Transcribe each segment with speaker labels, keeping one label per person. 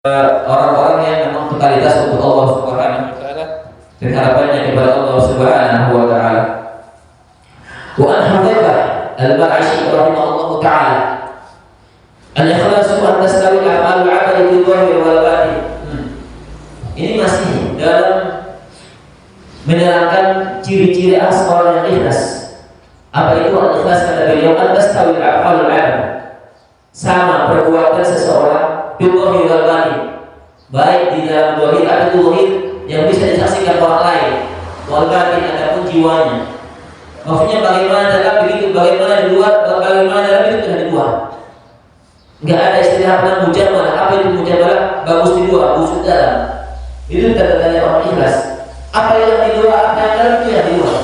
Speaker 1: orang-orang yang memang totalitas untuk Allah Subhanahu wa taala dan harapannya kepada Allah Subhanahu wa taala. Wa an Hudzaifah al-Ba'shi rahimahullahu taala al-ikhlasu an tastawi al-a'mal 'abadi fi dhahir wal batin. Ini masih dalam menerangkan ciri-ciri orang yang ikhlas. Apa itu al-ikhlas? Kata beliau, an tastawi al-a'mal 'abadi, sama perbuatan seseorang bidohir wal batin, baik di dalam dohir atau dohir yang bisa disaksikan orang lain, wal batin ataupun jiwanya. Maksudnya bagaimana dalam begitu, bagaimana di luar, bagaimana dalam itu tidak di luar. Enggak ada istilah apa mujamalah. Apa itu mujamalah? Bagus di luar, busuk dalam. Itu tanda-tanda orang ikhlas. Apa yang di luar, apa yang dalam itu yang di luar.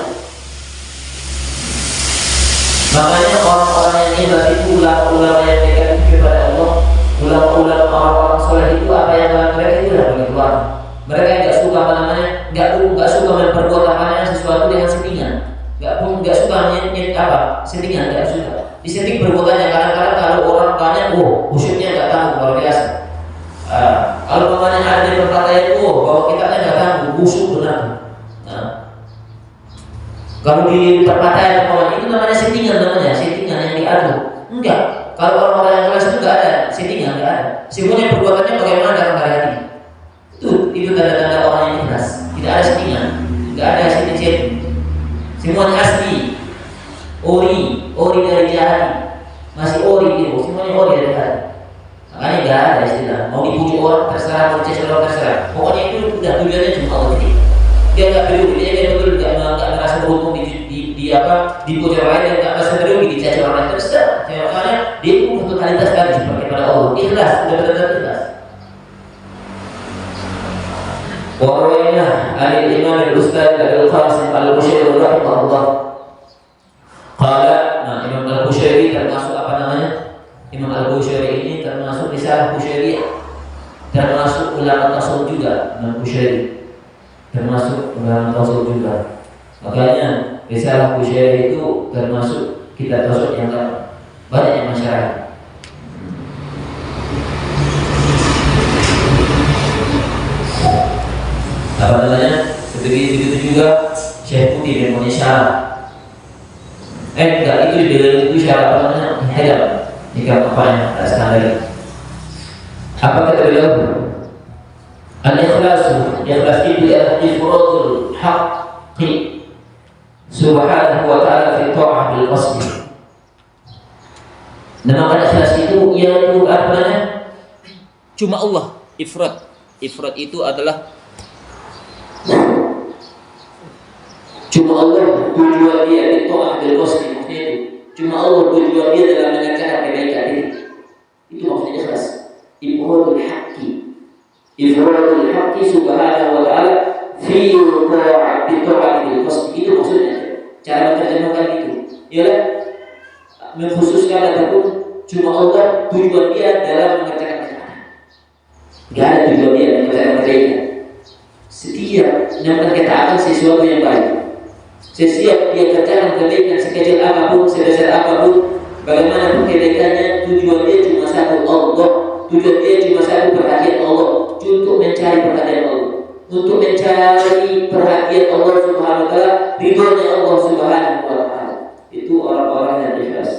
Speaker 1: Makanya orang-orang yang ikhlas itu ulama-ulama yang dekat kepada Allah, ulama-ulama orang-orang soleh itu apa yang mereka itu dah bagi keluar. Mereka enggak suka enggak suka memperbuat sesuatu dengan settingan. Enggak suka settingan, enggak suka. Disetting perbuatannya kadang-kadang kalau orang banyak, khusyuknya enggak tahu luar biasa. Kalau namanya ada di perkataannya, bahwa kita enggak tahu khusyuk benar. Kalau di perkataan itu namanya settingan yang diadu. Enggak. Kalau orang-orang yang kelas itu enggak ada settingan, enggak ada. Semuanya perbuatannya bagaimana dalam hati. Itu tanda-tanda orang yang ikhlas. Tidak ada settingan, enggak ada setting. Semuanya asli, ori dari hati, masih ori itu, semuanya ori dari hati. Makanya enggak ada istilah mau dipuji orang terserah, mau dipuji orang terserah. Pokoknya itu udah tujuannya cuma Allah. Dia enggak peduli, dia betul enggak merasa beruntung dipuji orang lain, dan enggak merasa peduli dicaci orang lain terserah. Makanya dia itu totalitas tadi kepada Allah, ikhlas, sudah benar-benar ikhlas. Warawainya al-Imam al-Ustaz Al-Qasim Al-Bushairi rahimahullah qala, Imam Al-Bushairi termasuk Imam Al-Bushairi ini termasuk risalah Bushairi, termasuk ulama tasawuf juga. Imam Bushairi termasuk ulama tasawuf juga. Makanya risalah Bushairi itu termasuk kitab tasawuf yang banyak yang masyarakat. Apa namanya? Begitu juga Syekh Putih dan punya syarat. Itu syarat apa namanya? Hijab. Jika apanya tak standar. Apa kata beliau? Al-ikhlasu, ikhlas itu adalah ifradul haqqi subhanahu wa ta'ala fi ta'ah bil qasdi. Nama ikhlas itu yaitu apa namanya? Cuma Allah. Ifrad itu adalah cuma Allah tujuan dia di ta'ah bil qasdi, maksudnya itu cuma Allah tujuan dia dalam mengerjakan kebaikan itu maksudnya ikhlas. Ifradul haqqi subhanahu wa ta'ala fi ta'ah bil qasdi, itu maksudnya. Cara menerjemahkan itu ialah mengkhususkan ataupun cuma Allah tujuan dia dalam mengerjakan kebaikan. Enggak ada tujuan dia dalam mengerjakan kebaikan. Setiap yang berkaitan sesuatu yang baik, setiap dia kerjakan kebaikan sekecil apapun, sebesar apapun, bagaimanapun kebaikannya, tujuan dia cuma satu, Allah. Tujuan dia cuma satu, perhatian Allah, untuk mencari perhatian Allah, untuk mencari perhatian Allah Subhanahu wa taala, ridhonya Allah Subhanahu wa taala. Itu orang-orang yang ikhlas.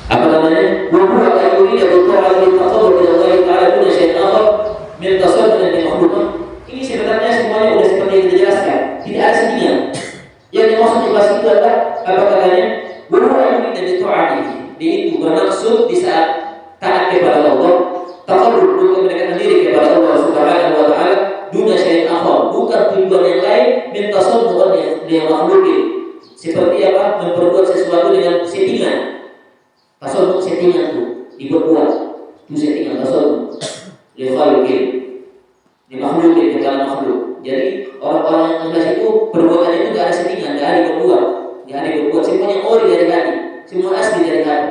Speaker 1: Apa namanya? Wa huwa al-yuri dari ta'ala bil taqarrub ila Allah ta'ala duna syai'in akhar min tasawwur dan makhluk. Ini sebenarnya semuanya sudah seperti yang dijelaskan. Tidak ada settingan. Yang dimaksud ikhlas itu adalah apa katanya? Wa huwa al-yuri dari ta'ala. Dia itu bermaksud di saat taat kepada Allah, taqarrub untuk mendekatkan diri kepada Allah Subhanahu wa taala duna syai'in akhar, bukan tujuan yang lain min tasawwur dan makhluk. Seperti apa? Memperbuat sesuatu dengan settingan. Tasawuf settingan itu dibuat, itu settingan tasawuf. Di makhluk, di dalam makhluk. Jadi orang-orang yang ikhlas itu perbuatannya itu tidak ada settingan, tidak ada dibuat, semuanya ori dari hati, semua asli dari hati.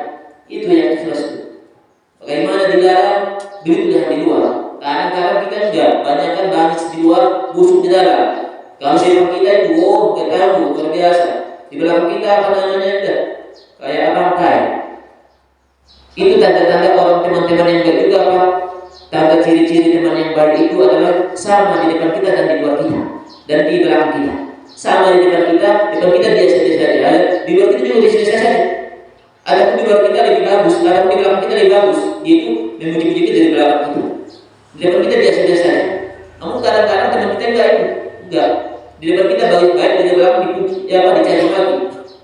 Speaker 1: Itu yang ikhlas itu. Bagaimana di dalam, begitu yang di luar. Kadang-kadang kita juga banyak di luar, busuk di dalam. Kalau di belakang kita itu, ketahui, luar biasa. Di belakang kita apa namanya, kayak bangkai. Itu tanda-tanda orang teman-teman yang baik juga apa? Tanda ciri-ciri teman yang baik itu adalah sama di depan kita dan di luar kita dan di belakang kita. Sama di depan kita biasa-biasa saja. Di luar kita juga biasa-biasa saja. Ada pun di luar kita lebih bagus, ada pun di belakang kita lebih bagus. Yaitu memuji-muji kita dari belakang kita. Di depan kita biasa-biasa saja. Namun kadang-kadang teman kita enggak. Di depan kita baik-baik, di belakang dipuji, dicaci maki,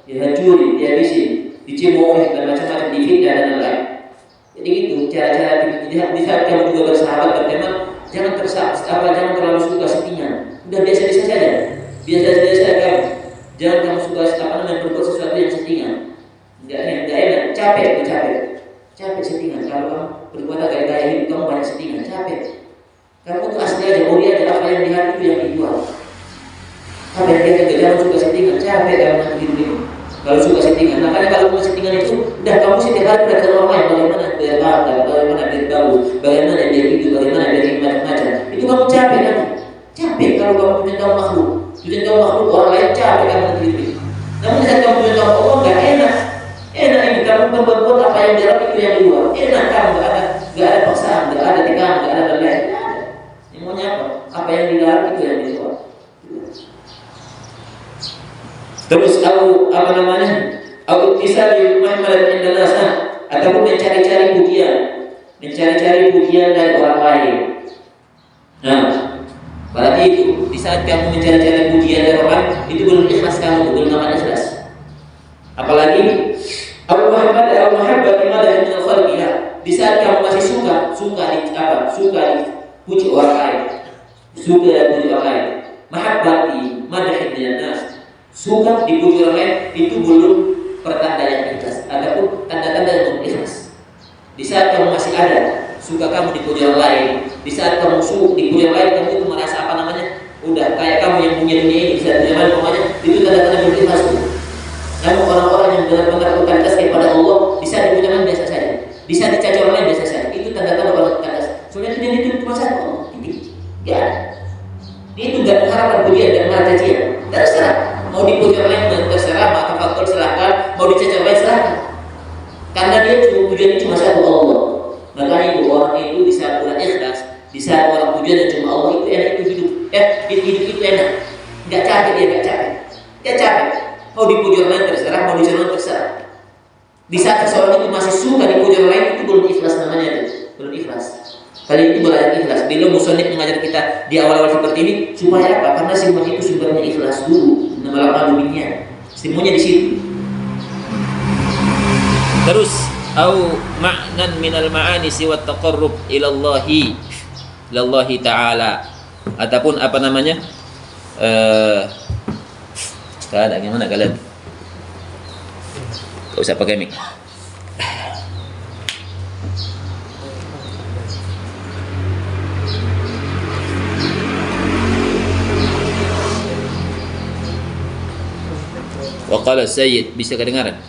Speaker 1: dihacuri, dihabisi, dicemoohi dan macam-macam, difitnah dan lain-lain. Jadi gitu cara-cara di saat kamu juga bersahabat berteman, jangan terlalu suka settingan. Udah biasa-biasa saja, biasa-biasa saja kamu. Jangan kamu suka berbuat sesuatu yang settingan. Enggak enak, capek settingan. Kalau kamu berbuat gaya hidup kamu banyak settingan, capek. Kamu tuh asli aja, ori aja, apa yang di hati itu yang dijual. Apa yang kita jangan suka settingan, capek dalam hidup ini. Kalau suka settingan, makanya kalau mau settingan itu, udah kamu setiap hari perhatikan orang lain, bagaimana biar bangga, bagaimana biar bagus, bagaimana biar hidup, bagaimana biar macam-macam. Itu kamu capek nanti. Capek kalau kamu punya tahu makhluk orang lain capek kamu nanti hidup. Namun saat kamu punya tahu Allah nggak enak ini kamu berbuat apa yang dalam itu yang di luar. Enak kamu nggak ada paksaan, nggak ada tekanan, nggak ada lain. Ini maunya apa? Apa yang di dalam itu yang di luar. Terus aku kisah Muhammad Indonesia ataupun mencari-cari pujian dari orang lain. Nah, berarti itu di saat kamu mencari-cari pujian dari orang itu belum ikhlas kamu, belum namanya ikhlas. Apalagi Muhammad imadah min al-khalqiyah. Di saat kamu masih suka dipuji orang lain, suka dan puji orang lain. Mahabbati madahin min nas. Suka dipuji orang lain itu belum pertanda yang ikhlas ataupun tanda-tanda yang ikhlas. Di saat kamu masih ada suka kamu dipuji orang lain, di saat kamu dipuji orang lain kamu itu merasa udah kayak kamu yang punya dunia ini bisa zaman pokoknya itu tanda-tanda belum ikhlas. Namun orang-orang yang benar-benar berkandas kepada Allah bisa dipuji orang biasa saja, bisa dicaci orang lain biasa saja, itu tanda-tanda orang kandas. Soalnya itu cuma satu Allah. Itu gak mengharapkan pujian dan cacian. Terserah. Mau dipuji orang lain terserah, maka faktor silahkan. Mau dicaci orang lain silahkan. Karena dia tujuannya cuma satu Allah. Makanya itu orang itu di saat orang ikhlas, di saat orang tujuannya cuma Allah itu enak itu hidup. Hidup itu enak. Gak capek. Mau dipuji orang lain terserah, mau dicaci orang lain terserah. Di saat seseorang itu masih suka dipuji orang lain itu belum ikhlas namanya itu. Belum ikhlas. Kali itu belajar ikhlas. Bila musonif mengajar kita di awal-awal seperti ini supaya apa? Karena semuanya itu sumbernya ikhlas dulu. Nama dunia. Semuanya di situ. Terus, au ma'nan minal ma'ani siwa taqarrub ilallahi ta'ala. Ataupun apa namanya? Ada gimana kalian? Gak usah pakai mic. Waqala Sayyid, bisa kedengaran?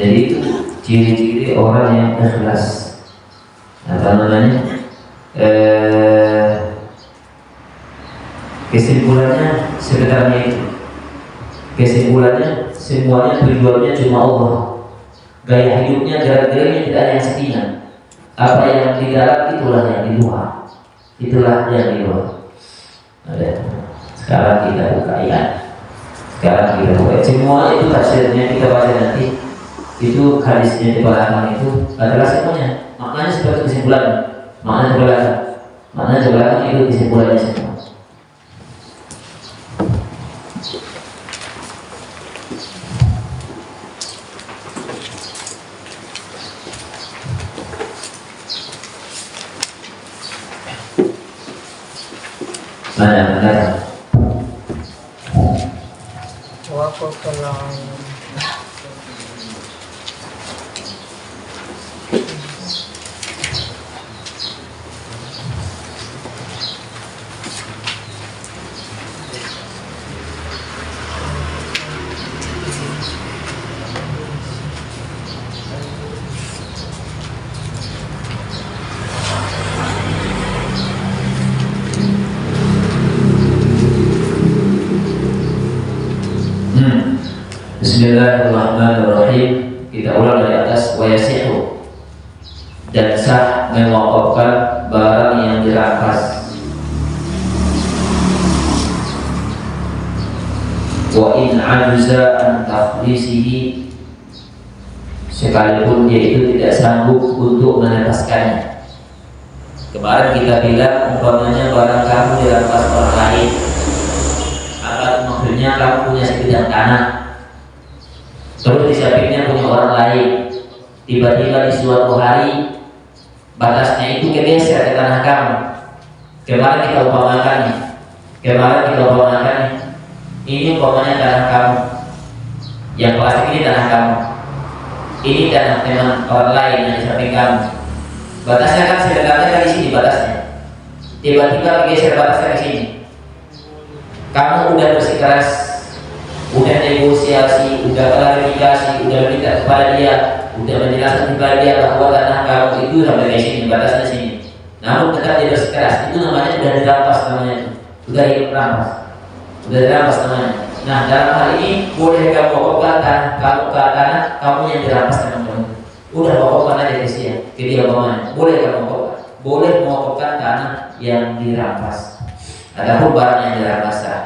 Speaker 1: Jadi itu ciri-ciri orang yang ikhlas. Apa namanya? Kesimpulannya sebenarnya itu. Kesimpulannya semuanya tujuannya cuma Allah. Gaya hidupnya, gerak-geriknya tidak ada yang setia. Apa yang di dalam itulah yang di luar. Itulah yang di luar. Sekarang kita buka ayat. Sekarang kita buka semua itu tafsirnya kita baca nanti. Itu hadisnya di belakang itu adalah semuanya. Maknanya seperti kesimpulan. Maknanya di belakang. Maknanya di belakang itu kesimpulannya semua. Mana?
Speaker 2: Wako ko lang.
Speaker 1: Bismillahirrahmanirrahim. Kita ulang dari atas. Wa yasihu, dan sah mewakafkan barang yang dirampas. Wa in ajuza an tafrisihi, sekalipun dia itu tidak sanggup untuk melepaskannya. Kemarin kita bilang umpamanya barang kamu dirampas orang lain, atau maksudnya kamu punya sebidang tanah, terus di sampingnya punya orang lain. Tiba-tiba di suatu hari batasnya itu kegeser ke tanah kamu. Kemarin kita umpamakan ini umpamanya tanah kamu, yang plastik ini tanah kamu, ini tanah teman orang lain yang di samping kamu. Batasnya kan sebenarnya di sini batasnya. Tiba-tiba geser batasnya ke sini. Kamu udah bersikeras, udah negosiasi, udah klarifikasi, udah minta kepada dia, udah menjelaskan kepada dia bahwa tanah kamu itu sampai di sini, batasnya sini. Namun tetap dia bersikeras, itu namanya sudah dirampas namanya itu. Sudah dirampas. Sudah dirampas namanya. Nah, dalam hal ini boleh kamu pokokkan tanah kamu yang dirampas teman-teman. Udah pokokkan aja ke dia bagaimana? Boleh kamu pokokkan. Boleh pokokkan tanah yang dirampas. Adapun barang yang dirampas sah.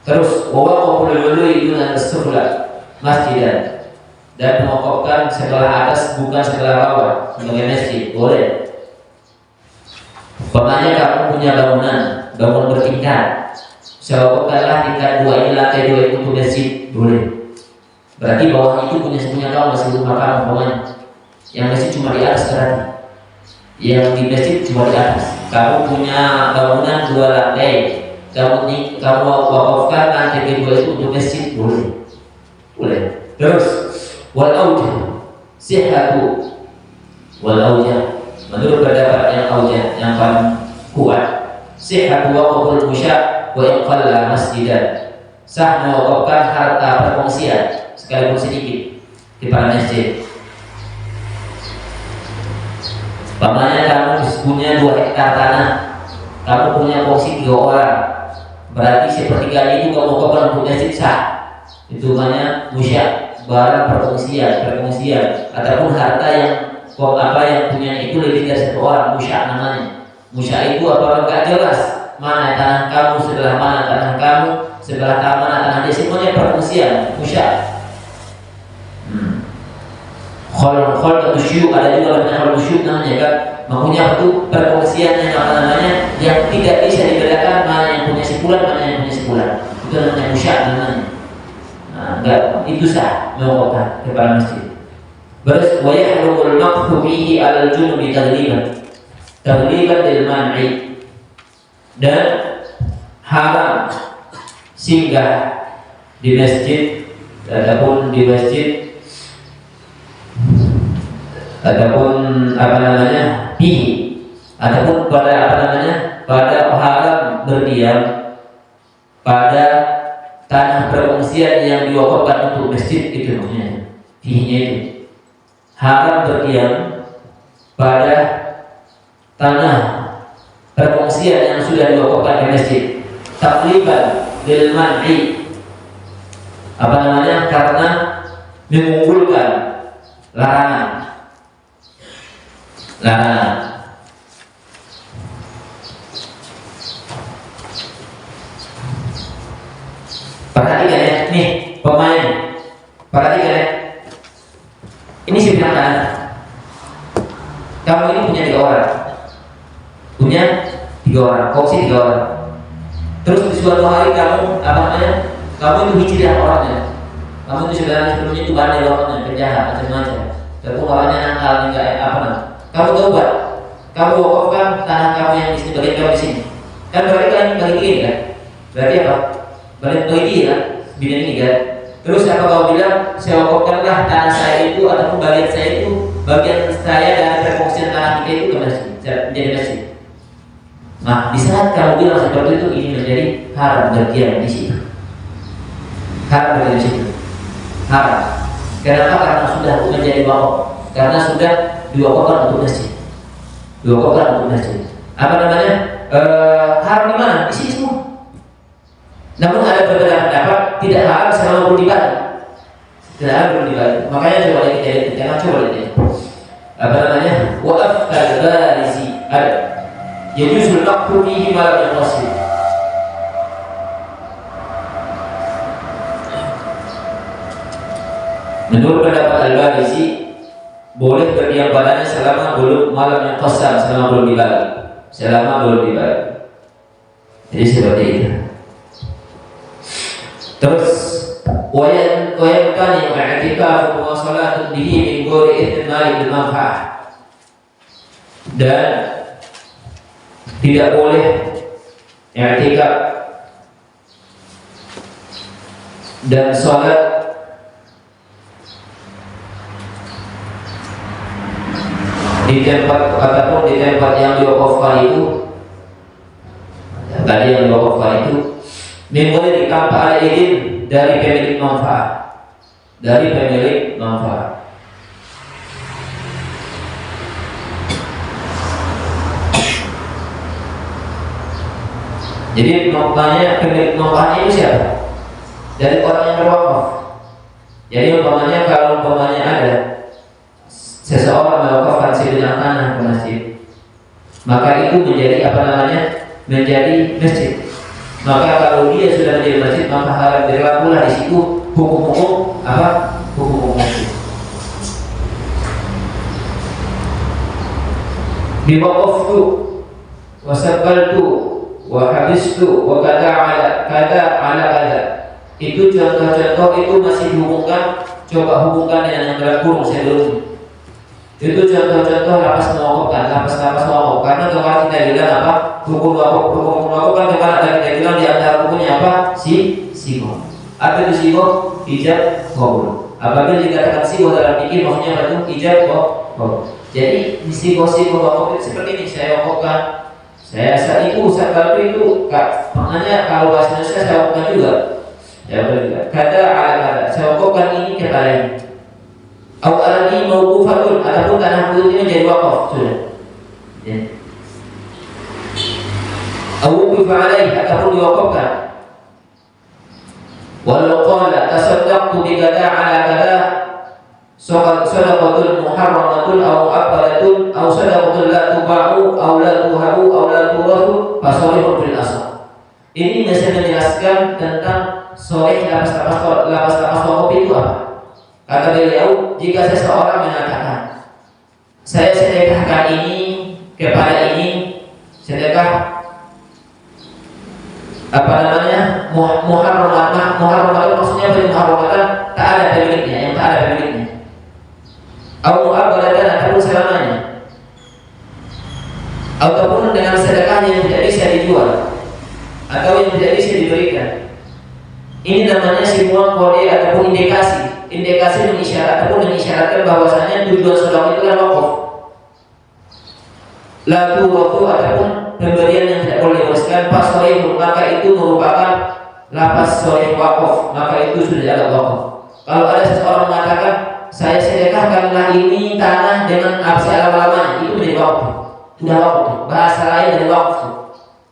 Speaker 1: Terus waqaful ului duna as-sufla masjidan, dan mewakafkan sebelah atas bukan sebelah bawah sebagai masjid, boleh. Pokoknya kamu punya bangunan bertingkat, sewakafkanlah tingkat 2 ini, lantai 2 itu untuk masjid, boleh. Berarti bawah itu punya kamu, masih rumah kamu pokoknya. Yang masjid cuma di atas berarti. Yang di masjid cuma di atas. Kamu punya bangunan 2 lantai, kamu wakafkan lantai kedua itu untuk masjid, boleh. Terus wal aujah sihhatu, wal aujah menurut pendapat yang aujah yang paling kuat, sihhatu waqaful musya' wa in qalla masjidan, sah mewakafkan harta perkongsian sekalipun sedikit di pada masjid. Pamannya kamu punya 2 hektar tanah, kamu punya kongsi 3 orang, berarti sepertiganya itu kamu wakafkan untuk masjid, sah. Itu namanya musya', barang perkongsian, ataupun harta yang punya itu lebih dari 1 orang, musya' namanya. Musya' itu apa enggak jelas mana tanah kamu, sebelah mana tanah kamu, sebelah mana tanah dia, semuanya perkongsian, musya'. Khol tusyuk, ada juga namanya khol tusyuk namanya kan, maksudnya itu perkongsian yang tidak bisa dibedakan mana yang punya sebulan, mana yang punya sebulan. Itu namanya musya' namanya. Enggak, itu sah mewakafkan kepada masjid. Terus wa yahrumul maqfu bihi alal junubi tagliban lil man'i, dan haram singgah di masjid, adapun di masjid pada haram berdiam pada tanah perkongsian yang diwakafkan untuk masjid, itu maksudnya. Fihinya itu haram berdiam pada tanah perkongsian yang sudah diwakafkan ke masjid, takliban lil man'i, karena mengunggulkan larangan. Perhatikan ya, nih semuanya ini. Perhatikan ya. Ini si pernyataan. Kamu ini punya 3 orang. Punya 3 orang, kongsi 3 orang. Terus di suatu hari kamu kamu itu hijrah orangnya. Kamu itu sebenarnya sebelumnya itu bandel orangnya, penjahat macam-macam. Tapi orangnya nakal, kamu taubat. Kamu wakafkan tanah kamu yang di sini, bagian kamu di sini. Kan berarti kan bagi kan? Berarti apa? Bagi kan? Bidang ini kan? Terus apa kau bilang? Saya wakafkanlah tanah saya itu ataupun bagian saya itu, bagian saya dari perkongsian tanah kita itu ke masjid, menjadi masjid. Nah, di saat kamu bilang seperti itu, ini menjadi haram berdiam di situ. Haram berdiam di situ. Haram. Kenapa? Karena sudah menjadi wakaf. Karena sudah diwakafkan untuk masjid. Diwakafkan untuk masjid. Apa namanya? Haram di mana? Di sini semua. Namun ada beberapa pendapat tidak haram selama belum dibalik. Tidak haram belum dibalik. Makanya coba lihat kita jangan coba lihat. Apa namanya? Waqaf al-barisi ada. Yajuzu al-naqdu fihi ma lam yanqasid. Menurut pendapat Al-Barisi, boleh berdiam padanya selama belum malam yang qasam, selama belum dibalik. Selama belum dibalik. Jadi seperti itu. Terus wayan tani i'tikaf wa salatun bihi min ghairi ihtimali bil manfaah. Dan tidak boleh i'tikaf dan salat di tempat ataupun di tempat yang diwakafkan itu, tadi yang diwakafkan itu memboleh dikampa ala izin dari pemilik manfaat, dari pemilik manfaat. Jadi umpamanya pemilik manfaatnya itu siapa? Dari orang yang berwakaf. Jadi umpamanya kalau umpamanya ada seseorang mewakafkan sebidang tanah ke masjid, maka itu menjadi apa namanya? Menjadi masjid. Maka kalau dia sudah menjadi masjid, maka harus berlakulah di situ hukum-hukum apa? Hukum-hukum masjid. Biwaqaftu wasabbaltu wa habistu wa kada ala. Itu contoh-contoh itu masih dihubungkan. Coba hubungkan dengan yang berkurung sebelumnya. Itu contoh-contoh lapas mewakafkan, lapas mewakaf. Karena kemarin kita bilang apa? Hukum wakaf kan kemarin kita bilang di antara hukumnya apa? Sigo. Apa itu sigo? Ijab qabul. Apabila dikatakan sigo dalam fikih maksudnya apa itu? Ijab qabul. Jadi sigo wakaf itu seperti ini. Saya wakafkan. Saya saat kalau itu maknanya kalau bahasa Indonesia saya wakafkan juga. Ya betul. Kata ala saya wakafkan ini kepada ini. Au alani mauqufatun ataupun tanah itu menjadi wakaf sudah. Ya. Au wuqifa alaihi ataupun diwakafkan. Walau qala tasaddaqtu bi kada ala kada sadaqatul muharramatun aw mu'abbadatun aw sadaqatul la tuba'u aw la tuhabu aw la turathu fasalihun fil asl. Ini bisa menjelaskan tentang sahih lapas wakaf itu apa? Kata beliau, jika seseorang mengatakan saya sedekahkan ini kepada ini, sedekah apa namanya muharramat maksudnya muharramatan tak ada pemiliknya, yang tak ada pemiliknya. Au mu'abbalatan ataupun selamanya, ataupun dengan sedekah yang tidak bisa dijual atau yang tidak bisa diberikan. Ini namanya semua kode ataupun indikasi mengisyaratkan bahwasanya tujuan sedekah itu adalah wakaf. Laku waktu ataupun pemberian yang tidak boleh diwariskan pasoleh, maka itu merupakan lapas soleh wakaf, maka itu sudah ada wakaf. Kalau ada seseorang mengatakan saya sedekahkanlah ini tanah dengan selama-lamanya, itu menjadi wakaf, sudah wakaf. Bahasa lain dari wakaf.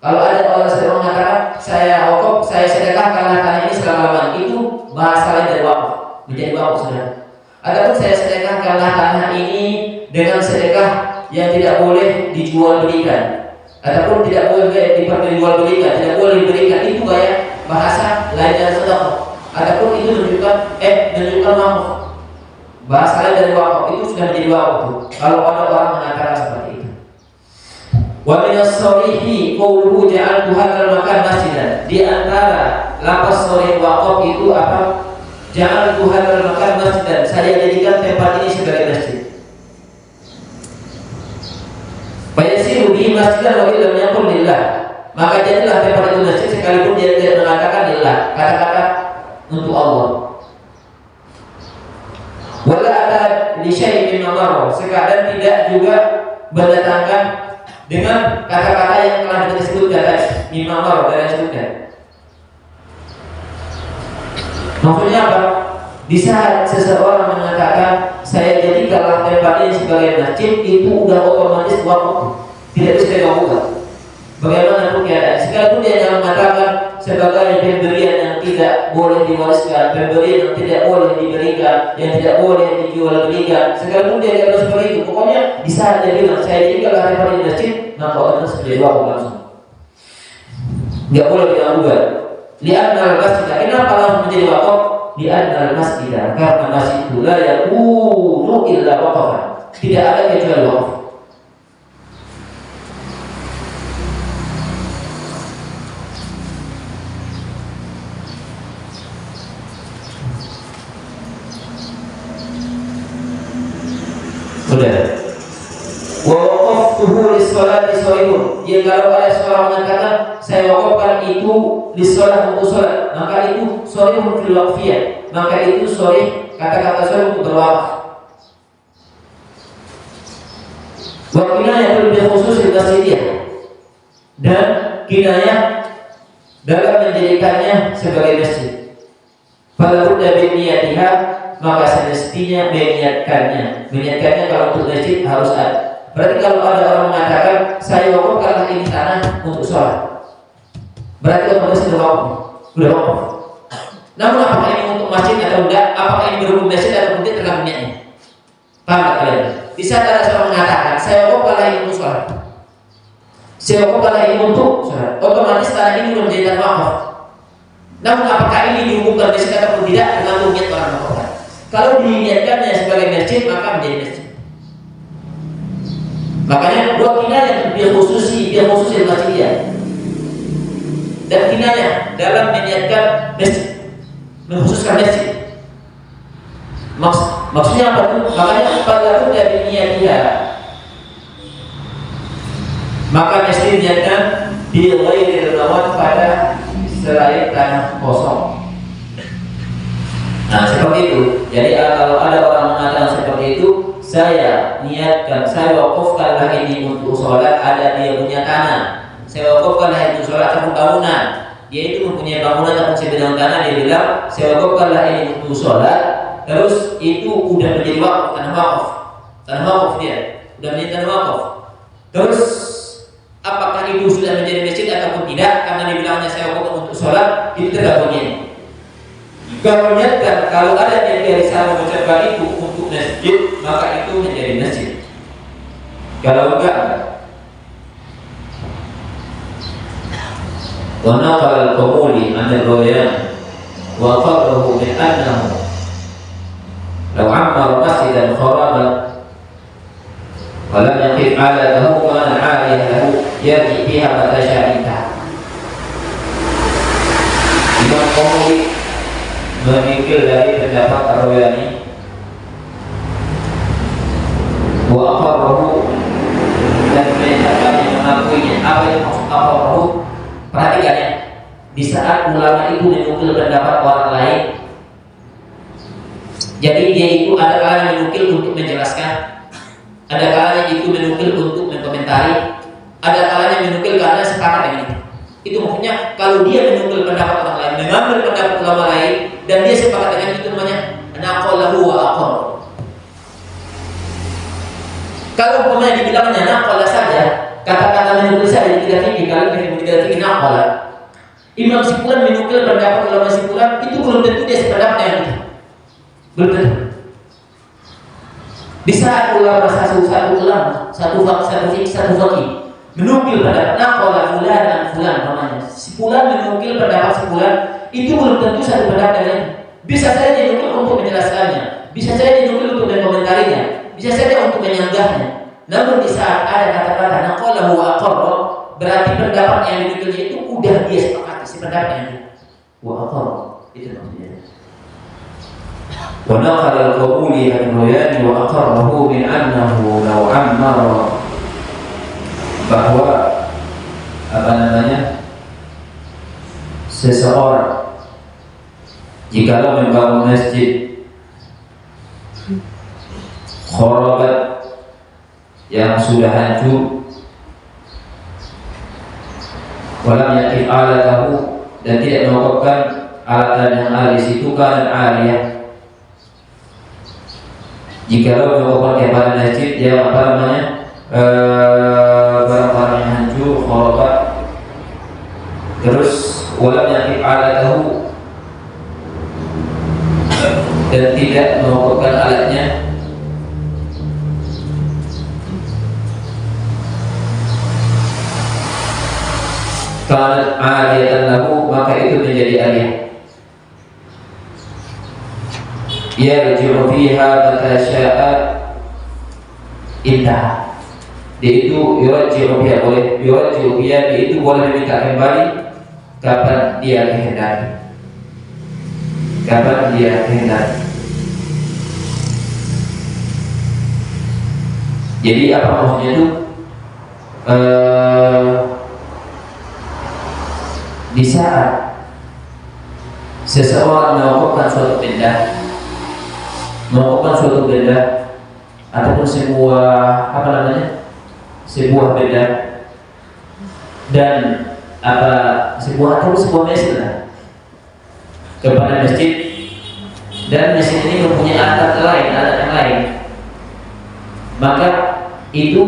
Speaker 1: Kalau ada orang mengatakan saya wakaf, saya sedekahkanlah tanah ini selama-lamanya, itu bahasa lain dari wakaf, menjadi wakaf sudah. Adapun saya sedekahkanlah tanah ini dengan sedekah yang tidak boleh dijual belikan ataupun tidak boleh diperjual belikan, tidak boleh diberikan, itu kayak bahasa lain dari sedekah. Adapun itu menunjukkan wakaf. Bahasanya dari wakaf itu sudah menjadi wakaf. Kalau ada orang mengatakan seperti itu. Wa minas shorihi qawluhu ja'altu hadzal makan masjidan. Di antara lafaz sharih waqaf itu apa? Ja'altu hadzal makan masjidan. Saya jadikan tempat ini sebagai masjid. Fa yasiru bihi masjidan wa illam yaqul lillah. Maka jadilah tempat itu masjid sekalipun dia tidak mengatakan lillah, kata-kata untuk Allah. Wala ada li syai'in mamar, sekadar tidak juga berdatangkan dengan kata-kata yang telah disebutkan tadi, mimamar dan disebutkan. Maksudnya apa? Di saat seseorang mengatakan saya jadikanlah tempat ini sebagai masjid, itu udah otomatis wakaf, tidak bisa dilakukan. Bagaimanapun keadaan, sekalipun dia yang mengatakan sebagai pemberian yang tidak boleh diwariskan, pemberian yang tidak boleh diberikan, yang tidak boleh dijual belikan, sekalipun dia tidak seperti itu, pokoknya di saat dia bilang saya jadikanlah tempat ini masjid, maka otomatis menjadi wakaf langsung. Tidak boleh dilakukan. Li'anna al-masjid, kenapa langsung menjadi wakaf? Li'anna al-masjid, karena masjid itu la yakunu illa waqafan, tidak ada kecuali wakaf. Sudah. Wa waqaftuhu lis-sholati shahihun. Jika kalau ada seorang mengatakan saya wakafkan itu lis-sholat untuk sholat, maka itu shahihun fil waqfiyah. Maka itu sahih, kata-kata sahih untuk berwakaf. Wa kinayah bil khusus al-masjidiyah. Dan kinayah dalam menjadikannya sebagai masjid. Fala budda bin niyatiha, maka semestinya meniatkannya kalau untuk masjid harus ada. Berarti kalau ada orang mengatakan saya wakafkan ini tanah untuk sholat, berarti otomatis sudah wakaf. Namun apakah ini untuk masjid atau enggak? Apakah ini berhubung masjid atau tidak, tergantung niatnya. Paham tak kalian? Di saat ada seorang mengatakan saya wakafkan ini untuk sholat, saya wakafkan ini untuk sholat, otomatis tanah ini sudah menjadi tanah wakaf. Namun apakah ini dihubungkan masjid atau tidak, tergantung niat orang mewakafkan. Kalau diniatkannya sebagai masjid, maka menjadi masjid. Makanya buat kinayah dia khusus masjidnya. Dan kinayah dalam meniatkan masjid, mengkhususkan masjid. Maksudnya apa tuh? Makanya pada pun dari niat dia, maka masjid niatkan di ghairil nawat, pada selain tanah kosong. Nah seperti itu. Jadi kalau ada orang mengatakan seperti itu, saya niatkan, saya wakafkanlah ini untuk sholat, ada dia punya tanah, saya wakafkanlah itu sholat atau bangunan, dia itu mempunyai bangunan atau sebidang tanah, dia bilang saya wakafkanlah ini untuk sholat, terus itu udah menjadi wakaf, tanah wakaf dia, udah menjadi tanah wakaf. Terus apakah itu sudah menjadi masjid ataupun tidak? Karena dibilangnya saya wakafkan untuk sholat, itu tergabungnya. Kalau niatkan, kalau ada yang dari sana mengucapkan itu untuk masjid, maka itu menjadi masjid. Kalau enggak, wa naqal al-qamuli an al-rawayan wa qarrahu min annahu law ammara masjidan kharaban wa lam yaqif ala lahu kana 'aliyah lahu yati biha mata sya'ita. Imam Qamuli menukil dari pendapat Ar-Rawayani wa aqarrahu, dan mengakuinya. Apa yang maksud aqarrahu? Perhatikan ya, di saat ulama itu menukil pendapat orang lain, jadi dia itu ada kalanya menukil untuk menjelaskan, ada kalanya itu menukil untuk mengomentari, ada kalanya menukil karena sepakat dengan itu. Itu maksudnya kalau dia menukil pendapat orang lain, mengambil pendapat ulama lain, dan dia sepakat dengan itu, namanya naqalahu wa aqar. Kalau umpamanya dibilangnya naqala saja, kata-kata menukil saja tidak tinggi, kalau tidak tinggi naqala. Imam Sipulan menukil pendapat ulama Sipulan, itu belum tentu dia sependapat dengan itu. Belum tentu. Di saat ulama satu fakih menukil pendapat naqala fulan dan fulan, namanya Sipulan menukil pendapat Sipulan, itu belum tentu satu pendapat dengan bisa saja dinukil untuk menjelaskannya, bisa saja dinukil untuk mengomentarinya, bisa saja untuk menyanggahnya. Namun di saat ada kata-kata naqalahu wa aqarra, berarti pendapat yang dinukilnya itu udah dia sepakati si pendapat yang wa aqarra. Itu maksudnya. Wa naqala al-qawli al-royani wa aqarrahu min annahu law ammara, bahwa apa namanya, seseorang jikalau membangun masjid kharabat yang sudah hancur, walam yakif alatahu, dan tidak mewakafkan alatan yang ada di situ, kan aliyah, jikalau mewakafkan kepada masjid yang apa namanya, barang-barang yang hancur kharabat, terus walam yakif alatahu, dan tidak mewakafkan alatnya, kanat aliyatan lahu, maka itu menjadi aliyah. Yarji'u fiha mata sya'a intaha. Dia itu yarji'u fiha, boleh yarji'u fiha, dia itu boleh meminta kembali kapan dia kehendaki. Kapan dia kehendaki. Jadi apa maksudnya itu? Di saat seseorang melakukan suatu benda, ataupun sebuah benda, dan sebuah mesin kepada masjid, dan mesin ini mempunyai alat yang lain, maka itu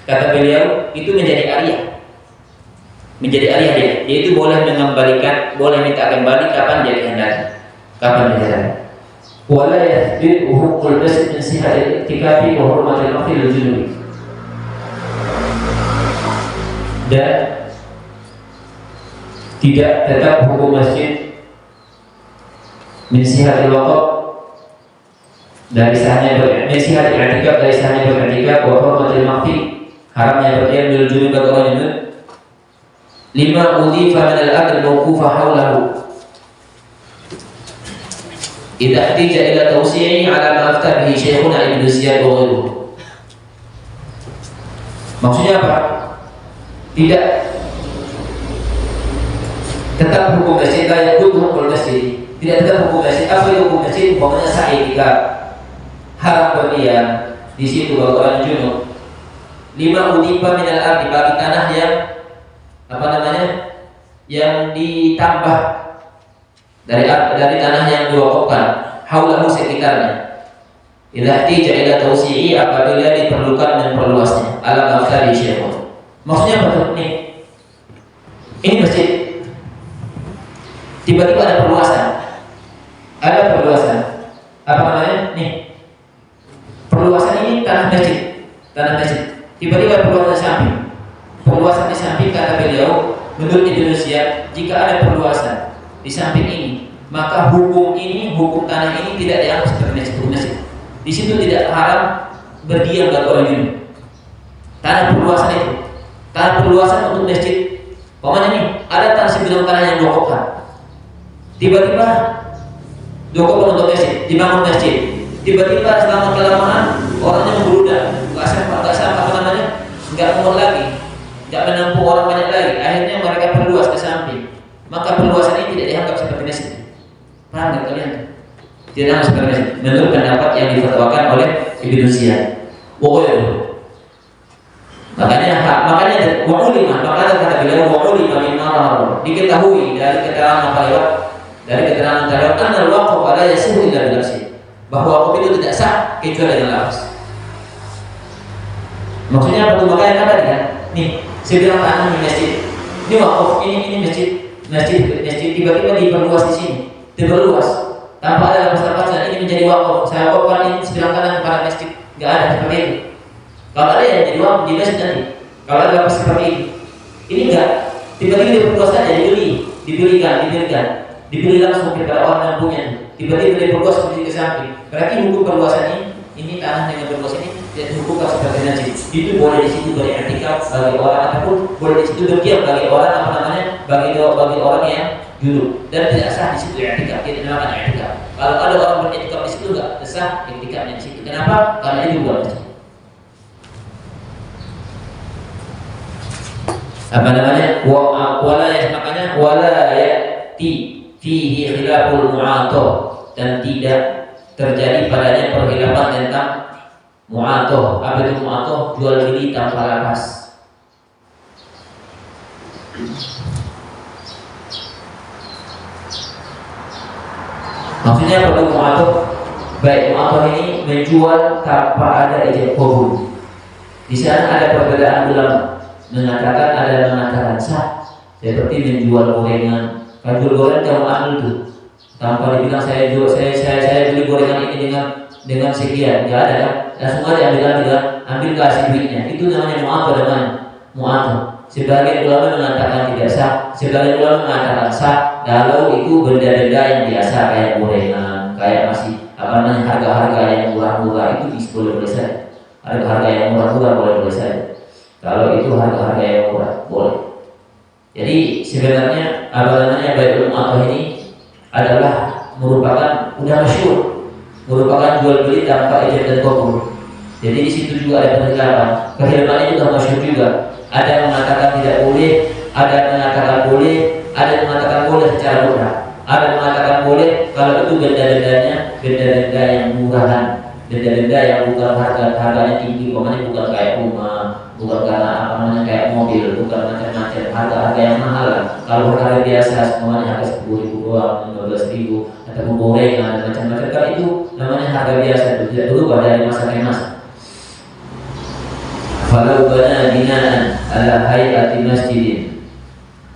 Speaker 1: kata beliau itu menjadi aliyah. Menjadi aliyah dia, yaitu boleh mengembalikan, boleh minta kembali kapan dia kehendaki, kapan dia kehendaki. Wala yathbit huququl masjid min sihhatil i'tikafi wa hurmatil waqti lil junubi. Dan tidak tetap hukum masjid min sihhatil waqt, dari sahnya min sihhatil i'tikaf, dari sahnya beriktikaf, wa hurmatil waqti, haramnya berdiam lil junubi bagi orang junub. Lima udhifa min al-aqd mawqufa hawlahu idza ihtija ila tawsi'i ala ma afta bihi Syekhuna Ibnu Ziyad wa ghairuhu. Maksudnya apa? Tidak tetap hukum masjid, layak hukum masjid, tidak tetap hukum masjid. Apa itu hukum masjid? Umpamanya sa'i ketika haram berdiam di situ bagi orang junub. Lima udhifa min al-aqd, bagi tanah yang ditambah dari tanah yang diwakafkan, haulahu sekitarnya. Idza ihtija ila tawsi'i, apabila diperlukan dan perluasnya, ala mafsadi syekh. Maksudnya apa nih? Ini masjid, tiba-tiba ada perluasan. Apa namanya? Nih, perluasan ini tanah masjid. Tiba-tiba perluasan samping. Perluasan di samping, kata beliau, menurut Indonesia, jika ada perluasan di samping ini, maka hukum tanah ini tidak dianggap sebagai masjid. Di situ tidak haram berdiam bagi orang junub. Tanah perluasan untuk masjid. Pokoknya nih, ada tanah sebidang tanah yang diwakafkan. Tiba-tiba diwakafkan untuk masjid, dibangun masjid. Tiba-tiba selama kelamaan orangnya membludak, nggak muat lagi, nggak menampung orang banyak lagi. Akhirnya mereka perluas ke samping. Maka perluasan ini tidak dianggap seperti masjid. Paham nggak kalian? Tidak dianggap seperti masjid. Menurut pendapat yang difatwakan oleh Ibnu Ziyad. Makanya kata beliau diketahui dari keterangan lewat karena waqaf pada yasihu illa binafsi, bahwa waqaf itu tidak sah kecuali dengan lafaz. Maksudnya apa tuh? Makanya kata dia, nih, saya bilang tanah di masjid, ini waqaf, ini masjid tiba-tiba diperluas di sini, diperluas tanpa ada lafaz-lafaznya, ini menjadi waqaf. Saya waqafkan ini sebilang tanah kepada masjid, nggak ada seperti itu. Kalau ada yang jadi waqaf di masjid nanti, kalau ada lafaz seperti ini enggak, tiba-tiba diperluas saja dibeli. diberi langsung kepada orang yang punya. Tiba-tiba diperluas posisi ke samping. Berarti hukum perluasan ini tanah dengan perluas ini dihukum seperti najis. Itu boleh di situ beriktikaf bagi orang ataupun boleh di situ berdiam bagi orang bagi orang yang duduk, dan tidak sah di situ iktikaf, tidak dinamakan iktikaf. Kalau ada orang beriktikaf di situ enggak sah iktikafnya di situ. Kenapa? Karena itu bukan masjid. Wala ya'ti fihi khilaful mu'atoh, dan tidak terjadi padanya perkhilafan tentang mu'atoh. Apa itu mu'atoh? Jual beli tanpa lapas. Maksudnya pada mu'atoh, baik mu'atoh ini menjual tanpa ada ijab qabul. Di sana ada perbedaan ulama, mengatakan sah, seperti menjual gorengan. Kalau jual gorengan kamu ambil tuh, tanpa dibilang saya beli gorengan ini dengan sekian, nggak ada kan? Langsung aja ambil kasih duitnya. Itu namanya mu'atoh. Sebagian ulama mengatakan tidak sah, sebagian ulama mengatakan sah kalau itu benda-benda yang biasa kayak gorengan, kayak masih harga-harga yang murah-murah itu boleh saja. Harga-harga yang murah-murah boleh saja. Kalau itu harga-harga yang murah boleh. Jadi sebenarnya bai'ul mu'atoh ini adalah merupakan udah masyhur, merupakan jual beli tanpa ijab dan qabul. Jadi di situ juga ada penjelasan. Kehilafannya juga masyhur juga. Ada yang mengatakan tidak boleh, ada yang mengatakan boleh, ada yang mengatakan boleh secara mudah. Ada yang mengatakan boleh kalau itu benda-benda yang murahan, benda-benda yang bukan harganya tinggi, umpamanya bukan kayak rumah, bukan karena kayak mobil, bukan macam-macam harga yang mahal. Kalau harga biasa, umpamanya harga 10.000 doang, 15.000, atau gorengan dan macam-macam, kan itu namanya harga biasa, tidak berubah dari masa ke masa. Falau bana binaan ala hayati masjidin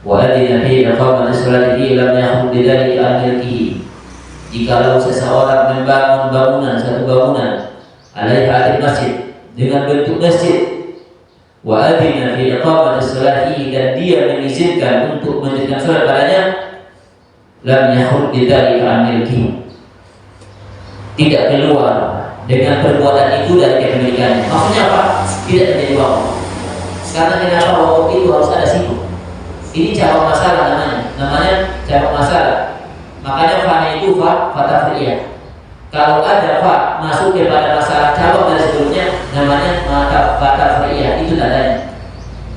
Speaker 1: wa adina fi iqamati sholatihi lam yakhud bidzalika an milkihi. Jikalau seseorang membangun satu bangunan alaiha masjid dengan bentuk masjid, wa adina fi iqamati sholatihi, dan dia mengizinkan untuk mendirikan salat padanya, lam yakhud bidzalika an milkihi, tidak keluar dengan perbuatan itu dari kepemilikannya. Maksudnya apa? Tidak menjadi wakaf. Karena kenapa wakaf itu harus ada situ? Ini cabang masalah namanya cabang masalah. Makanya fa itu fa tafriyah. Kalau ada fa masuk kepada masalah cabang dari sebelumnya, namanya fa tafriyah, itu tandanya.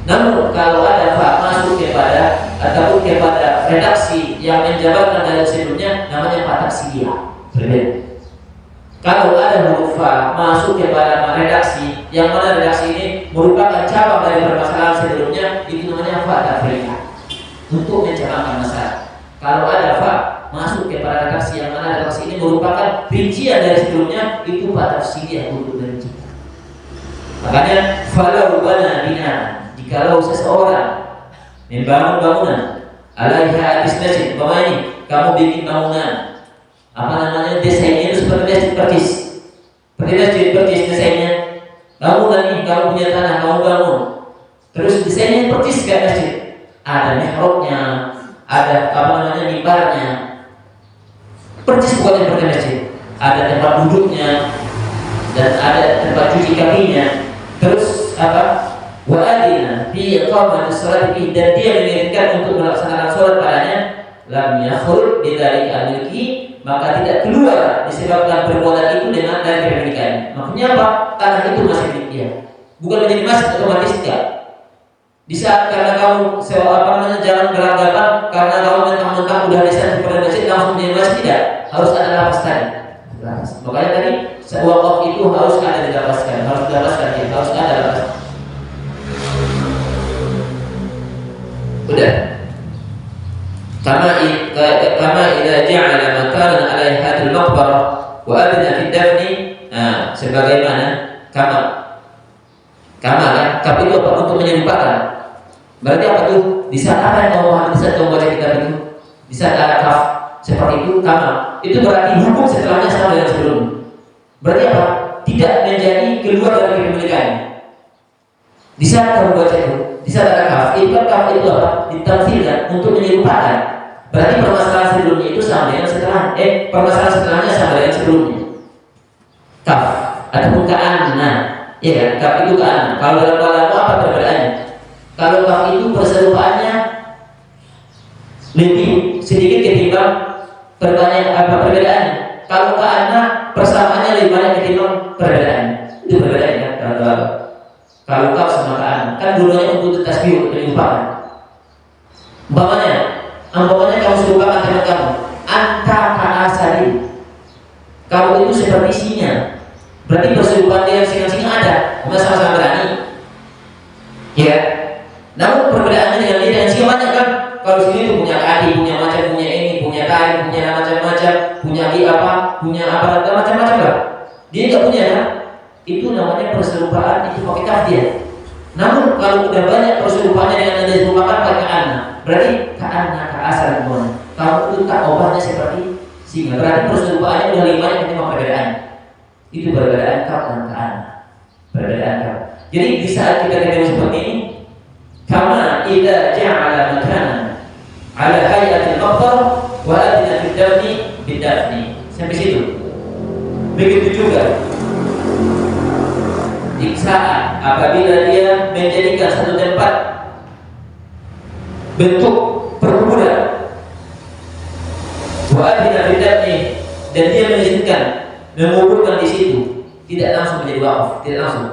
Speaker 1: Namun kalau ada fa masuk kepada ataupun kepada redaksi yang menjabarkan dari sebelumnya, namanya fa taksiyah. Berbeda. Kalau ada huruf fa masuk kepada redaksi yang mana redaksi ini merupakan cabang dari permasalahan sebelumnya, itu namanya fa tafriyah, untuk mencabangkan masalah. Kalau ada fa masuk kepada redaksi yang mana redaksi ini merupakan rincian dari sebelumnya, itu fa tafsiriyah, untuk merinci. Makanya falau bana binaan, jikalau seseorang membangun bangunan alaiha masjid, umpamanya kamu bikin bangunan desainnya itu seperti masjid percis desainnya. Bangunan ini kalau punya tanah kamu bangun, terus desainnya percis kayak masjid, ada mihrabnya, ada mimbarnya, percis bukan seperti masjid, ada tempat duduknya dan ada tempat cuci kakinya. Terus wa adina fi iqamati sholati, dan dia mengizinkan untuk melaksanakan sholat padanya, lam yakhul bidzalika milki, maka tidak keluar disebabkan perbuatan itu dengan dari kepemilikannya. Maksudnya apa? Tanah itu masih milik dia, bukan menjadi masjid otomatis tidak. Di saat karena kamu jalan beranggapan, karena kamu mentang-mentang udah desain seperti masjid langsung menjadi masjid, tidak. Harus ada lapas tadi. Makanya tadi wakaf itu harus ada dilapaskan, harus ada lapas. Udah. Kama idza ja'ala makanan 'alaiha al-maqbarah wa adna fi dafni, sebagaimana kama kan, tapi itu apa? Untuk menyerupakan. Berarti apa tuh? Di saat apa yang kamu pahami, di saat kamu baca kitab itu, di saat ada kaf seperti itu, kama itu berarti hukum setelahnya sama dengan sebelumnya. Berarti apa? Tidak menjadi keluar dari kepemilikannya. Di saat kamu baca itu, di saat ada kaf, itu kan kaf itu apa? Ditamsilkan untuk menyerupakan. Berarti permasalahan sebelumnya itu sama dengan setelah permasalahan setelahnya sama dengan sebelumnya. Kaf ataupun ka'anna, ya kan? Kaf itu ka'anna. Kalau dalam kalam apa perbedaannya? Kalau kaf itu perserupaannya lebih sedikit ketimbang pertanyaan apa perbedaannya. Kalau ka'anna persamaannya lebih banyak ketimbang perbedaannya. Itu perbedaannya kan? Kalau kaf sama ka'anna kan dulunya untuk tasbih untuk penyumpahan. Umpamanya kamu serupakan teman kamu, anta ka'asari. Kamu itu seperti singa. Berarti perserupaan dengan singa-singa ada, sama-sama berani. Ya. Namun perbedaannya dengan dia dan singa banyak kan? Kalau sini tuh punya kaki, punya macam, punya ini, punya taring, punya macam-macam, punya punya apa macam-macam lah. Dia nggak punya kan? Itu namanya perserupaan, itu pakai kaf dia. Namun kalau udah banyak perserupaannya dengan yang diserupakan pakai ka'anna, berarti ka'anna ka'asar semuanya. Kamu itu tak obatnya seperti singa. Berarti perserupaannya udah 5 yang cuma perbedaan. Itu perbedaan kaf dan ka'anna. Perbedaan kaf. Jadi di saat kita ketemu seperti ini, kama idza ja'ala makanan ala hayatil maqtar wa adna fid dafni bid-dafni. Sampai situ. Begitu juga di saat apabila dia menjadikan satu tempat bentuk perkuburan, wa'adina bid'ati, dan dia mengizinkan menguburkan di situ, tidak langsung menjadi wakaf, tidak langsung.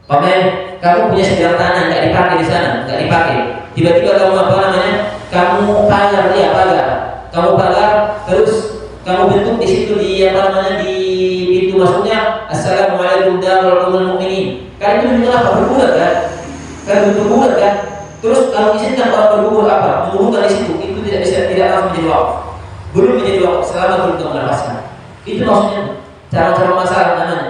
Speaker 1: Paman, kamu punya sebidang tanah nggak dipakai di sana, nggak dipakai. Tiba-tiba kamu kamu pagar dia pagar, kamu pagar, terus kamu bentuk di situ di di pintu masuknya, assalamualaikum warahmatullahi wabarakatuh. Kan itu bentuk apa? Berkuburan kan? Kan berkuburan kan? Terus kalau izinkan orang berkubur apa? Menguburkan di situ, itu tidak langsung menjadi wakaf. Belum menjadi wakaf selama belum melepaskan. Itu maksudnya cara-cara masalah namanya.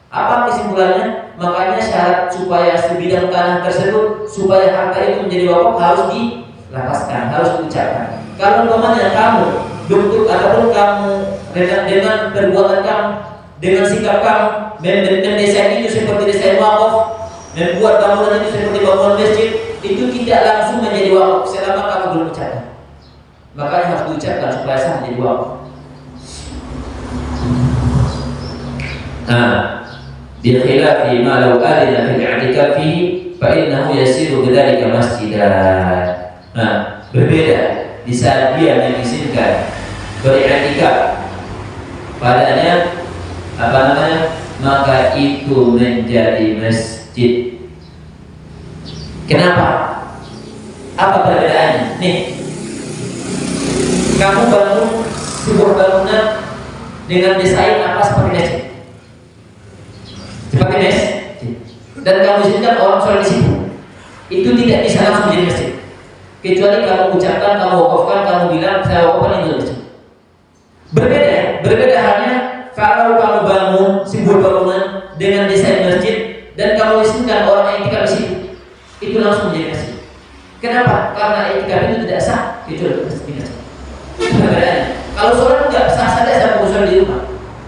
Speaker 1: Apa kesimpulannya? Makanya syarat supaya sebidang tanah tersebut, supaya harta itu menjadi wakaf harus dilepaskan, harus diucapkan. Kalau umpamanya kamu bentuk ataupun kamu dengan perbuatan kamu, dengan sikap kamu mendesain itu seperti desain wakaf, membuat bangunan itu seperti bangunan masjid, itu tidak langsung menjadi wakaf selama kamu belum ucapkan. Makanya harus diucapkan supaya sah menjadi wakaf. Bi khilafi ma law adina fi i'tikafi fa innahu yasiru bidzalika masjidan. Berbeda di saat dia mengizinkan beriktikaf padanya maka itu menjadi masjid. Kenapa? Apa perbedaannya? Nih, kamu bangun sebuah bangunan dengan desain apa seperti masjid, seperti masjid, dan kamu izinkan orang sholat di situ, itu tidak bisa langsung menjadi masjid. Kecuali kamu ucapkan, kamu wakafkan, kamu bilang saya wakafkan itu masjid. Berbeda halnya kalau kamu bangun sebuah bangunan dengan desain masjid dan kamu izinkan orang yang iktikaf di situ, itu langsung menjadi masjid. Kenapa? Karena iktikaf itu tidak sah kecuali masjid. Itu perbedaannya. Kalau sholat tidak sah saja kamu sholat di rumah,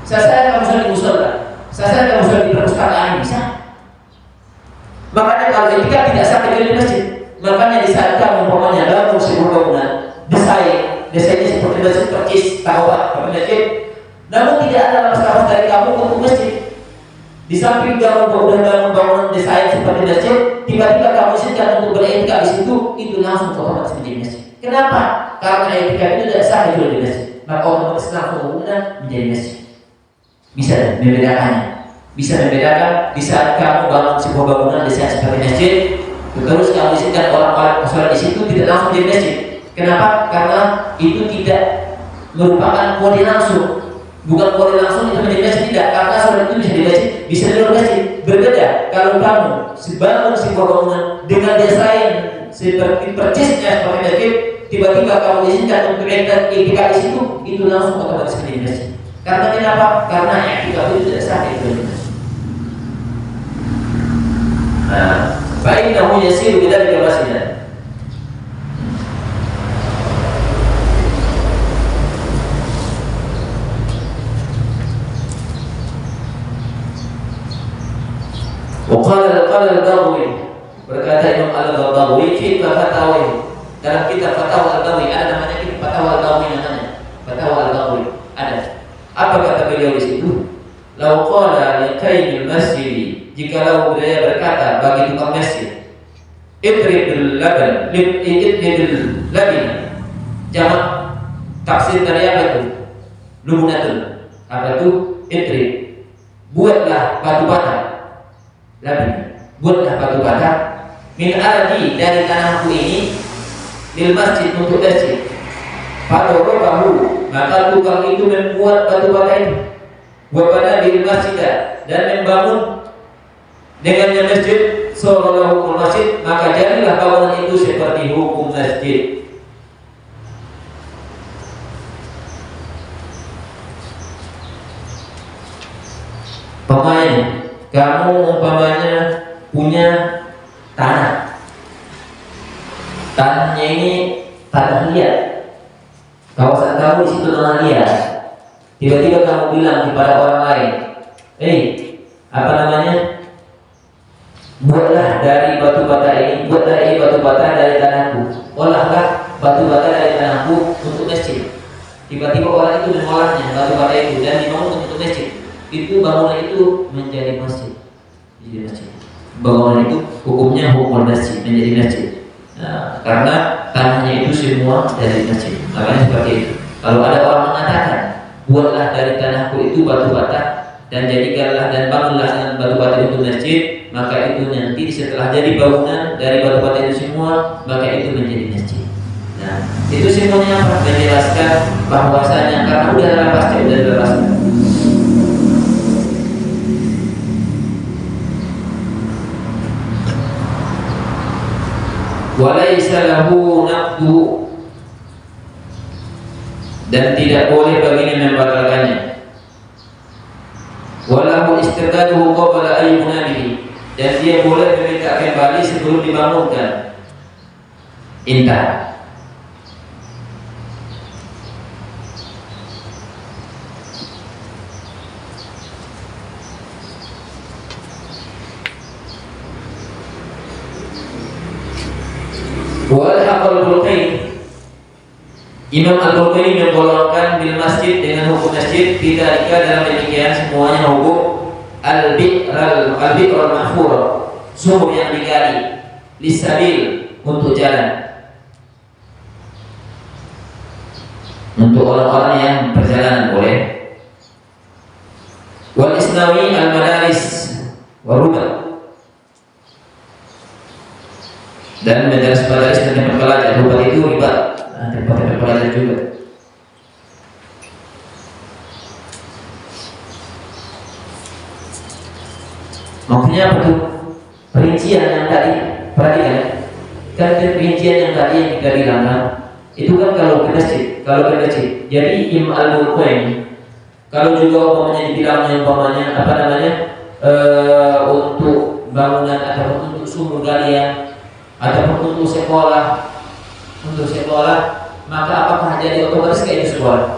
Speaker 1: sah saja kamu sholat di musola, sah saja kamu sholat di perpustakaan, bisa. Makanya kalau iktikaf tidak sah kecuali di masjid. Makanya di saat kamu umpamanya bangun sebuah bangunan desainnya seperti masjid percis tawaf masjid, namun tidak ada lapas-lapas dari kamu untuk masjid. Di samping kamu bangun bangunan desain seperti masjid, tiba-tiba kamu izinkan untuk beriktikaf di situ, itu langsung otomatis menjadi masjid. Kenapa? Karena iktikaf itu tidak sah kecuali di masjid. Maka otomatis langsung bangunan menjadi masjid. Bisa membedakannya. Bisa membedakan di saat kamu bangun sebuah bangunan desain seperti masjid, terus kamu izinkan orang-orang sholat di situ, tidak langsung jadi masjid. Kenapa? Karena itu tidak merupakan kode langsung, bukan kode langsung itu menjadi masjid, tidak. Karena sholat itu bisa di masjid, bisa di luar masjid. Berbeda kalau kamu bangun sebuah bangunan dengan desain seperti percisnya seperti masjid, tiba-tiba kamu izinkan untuk iktikaf di situ, itu langsung otomatis menjadi masjid. Karena kenapa? Karena iktikaf itu tidak sah itu menjadi masjid. فإنه يسير بذلك مسجدا. وقال البغوي berkata Imam Al-Baghawi fi fatawih dalam kitab Fatwa Al-Ghawi ada namanya kitab Fatwa Al-Ghawi namanya. Fatwa Al-Ghawi ada. Apa kata beliau di situ? Lau qala li qaimil masjid, jikalau beliau berkata bagi tukang masjid, idribil laban, idribil labin. Jamak taksir dari apa itu? Lumunatun. Apa itu? Idrib. Buatlah batu bata. Labin. Buatlah batu bata min ardi dari tanahku ini lil masjid untuk masjid. Fadorobahu, maka tukang itu membuat batu bata itu. Wabana bil masjid, dan membangun dengannya masjid seolah hukum masjid, maka jadilah bangunan itu seperti hukum masjid. Pemain, kamu umpamanya punya tanah. Tanahnya ini tanah liat. Kawasan kamu di situ tanah liat. Tiba-tiba kamu bilang kepada orang lain, apa namanya? Buatlah dari batu bata ini, buatlah ini batu bata dari tanahku. Olahlah batu bata dari tanahku untuk masjid. Tiba-tiba orang itu mengolahnya batu bata itu dan dibangun untuk masjid. Itu bangunan itu menjadi masjid. Menjadi masjid. Bangunan itu hukumnya hukum masjid, menjadi masjid. Nah, karena tanahnya itu semua dari masjid. Makanya seperti itu. Kalau ada orang mengatakan, buatlah dari tanahku itu batu bata dan jadikanlah dan bangunlah dengan batu bata itu masjid, maka itu nanti setelah jadi bangunan dari batu bata itu semua, maka itu menjadi masjid. Nah, itu semuanya apa? Menjelaskan bahwasanya karena udah dalam pasti udah dalam pasti. Walaysa lahu naqdu, dan tidak boleh baginya membatalkannya. Walahu istiqaduhu qabla ayyuna bihi, dan dia boleh meminta kembali sebelum dibangunkan. Intah. Wal Al-Bulqaini, Imam Al-Bulqaini menggolongkan bil masjid dengan hukum masjid tidak dalam demikian semuanya hukum al-bi'ral mahfur, sumur yang digali, lisabil untuk jalan, untuk orang-orang yang perjalanan boleh. Wal Isnawi al-madaris warubah, dan madaris dan tempat belajar. Rubat itu riba, tempat belajar juga. Maksudnya apa tuh? Perincian yang tadi, perhatikan. Kan perincian yang tadi yang kita bilang kan, itu kan kalau ke masjid, Jadi Imam Al-Bulqaini, kalau juga umpamanya dibilang umpamanya apa namanya, untuk bangunan atau untuk sumur galian ataupun untuk sekolah, maka apakah jadi otomatis kayak sekolah?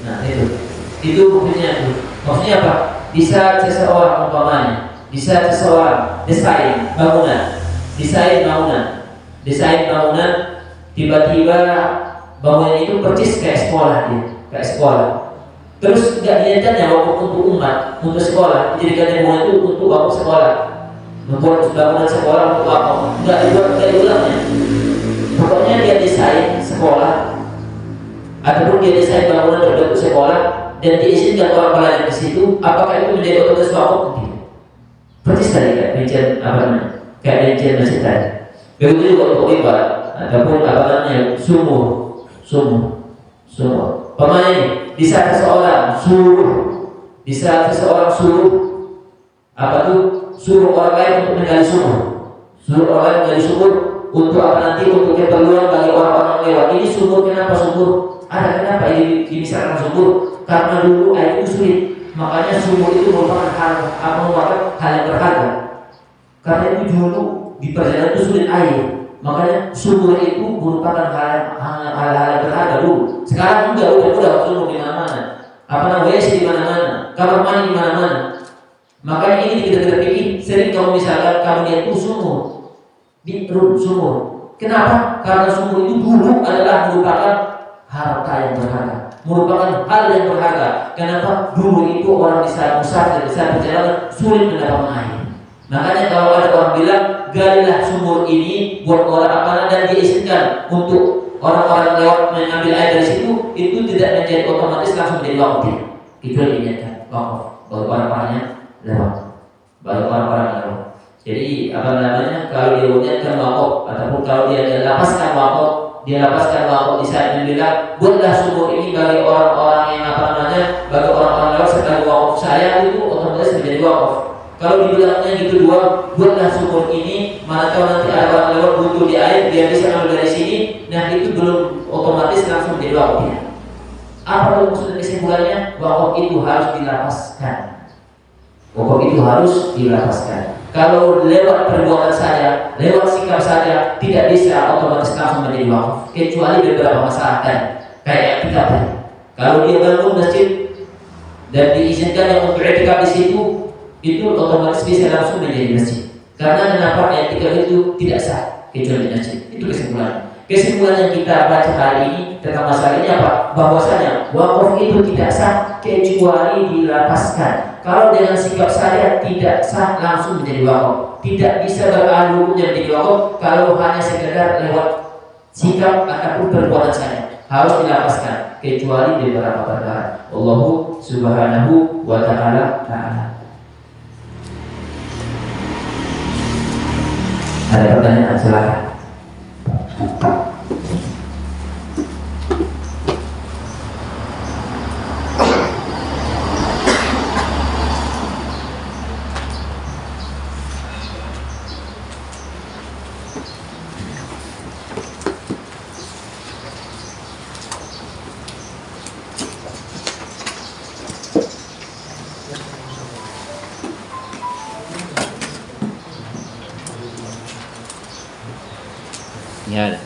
Speaker 1: Nah itu maksudnya apa? Bisa seseorang umpamanya, bisa seseorang desain bangunan, tiba-tiba bangunan itu persis kayak sekolah. Terus nggak niatnya untuk umat, untuk sekolah, dijadikan bangunan itu untuk bangun sekolah. Membuat bangunan sekolah untuk apa? Enggak diulangnya. Pokoknya dia desain sekolah ataupun dia desain bangunan berbentuk sekolah dan diizinkan orang belajar di situ, apakah itu menjadi otomatis wakaf? Tidak. Persis tadi kayak rincian apa namanya? Kayak rincian masjid tadi. Begitu juga untuk ibadah ataupun apa namanya sumur. Pemain di saat seseorang suruh apa tuh? Suruh orang lain untuk menggali sumur, untuk apa nanti? Untuk keperluan bagi orang-orang lewat. Ini sumur, kenapa sumur? Kenapa ini misalkan sumur? Karena dulu air itu sulit, makanya sumur itu merupakan hal yang berharga. Karena itu dulu di perjalanan itu sulit air, makanya sumur itu merupakan hal yang berharga dulu. Sekarang udah sumur di mana-mana. WC di mana-mana, kamar mandi di mana-mana. Makanya ini kita pikir sering kalau misalkan kamu lihat sumur, sumur, Kenapa? Karena sumur itu dulu adalah merupakan harta yang berharga, merupakan hal yang berharga. Kenapa? Dulu itu orang di saat musafir, di saat perjalanan sulit mendapatkan air. Makanya kalau ada orang bilang galilah sumur ini buat orang apa dan diizinkan untuk orang-orang lewat mengambil air dari situ, itu tidak menjadi otomatis langsung menjadi wakaf. Itu yang diingatkan wakaf. Baru orang-orangnya lewat, baru orang-orang lewat. Jadi apa namanya? Kalau dia niatkan wakaf ataupun kalau dia lapaskan wakaf di saat yang bilang buatlah sumur ini bagi orang-orang yang apa namanya, bagi orang-orang lewat setelah wakaf saya, itu otomatis menjadi wakaf. Kalau dibilangnya gitu dua, buatlah sumur ini, mana tahu nanti ada orang lewat butuh di air, dia bisa ambil dari sini. Nah itu belum otomatis langsung menjadi wakaf. Apa tuh maksud kesimpulannya? Wakaf itu harus dilapaskan. Wakaf itu harus dilapaskan. Kalau lewat perbuatan saja, lewat sikap saja, tidak bisa otomatis langsung menjadi wakaf. Kecuali beberapa masalah kan, kayak kita tadi. Kalau dia bangun masjid dan diizinkan yang untuk i'tikaf di situ, itu otomatis bisa langsung menjadi masjid. Karena kenapa i'tikaf itu tidak sah kecuali masjid. Itu kesimpulan. Kesimpulan yang kita baca hari ini tentang masalah ini apa? Bahwasanya wakaf itu tidak sah kecuali dilapaskan. Kalau dengan sikap saja tidak sah langsung menjadi wakaf. Tidak bisa beralih hukumnya menjadi wakaf kalau hanya sekedar lewat sikap ataupun perbuatan saja. Harus dilapaskan kecuali di beberapa perkara. Allahu subhanahu wa ta'ala ta'ala. Ada pertanyaan, silakan. Ya ada.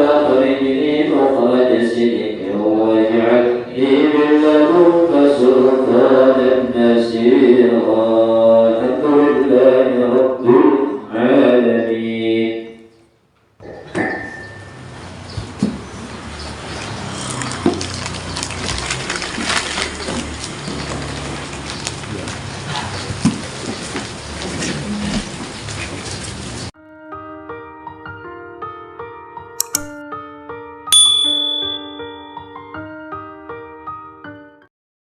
Speaker 3: وأخرجني مخرج صدق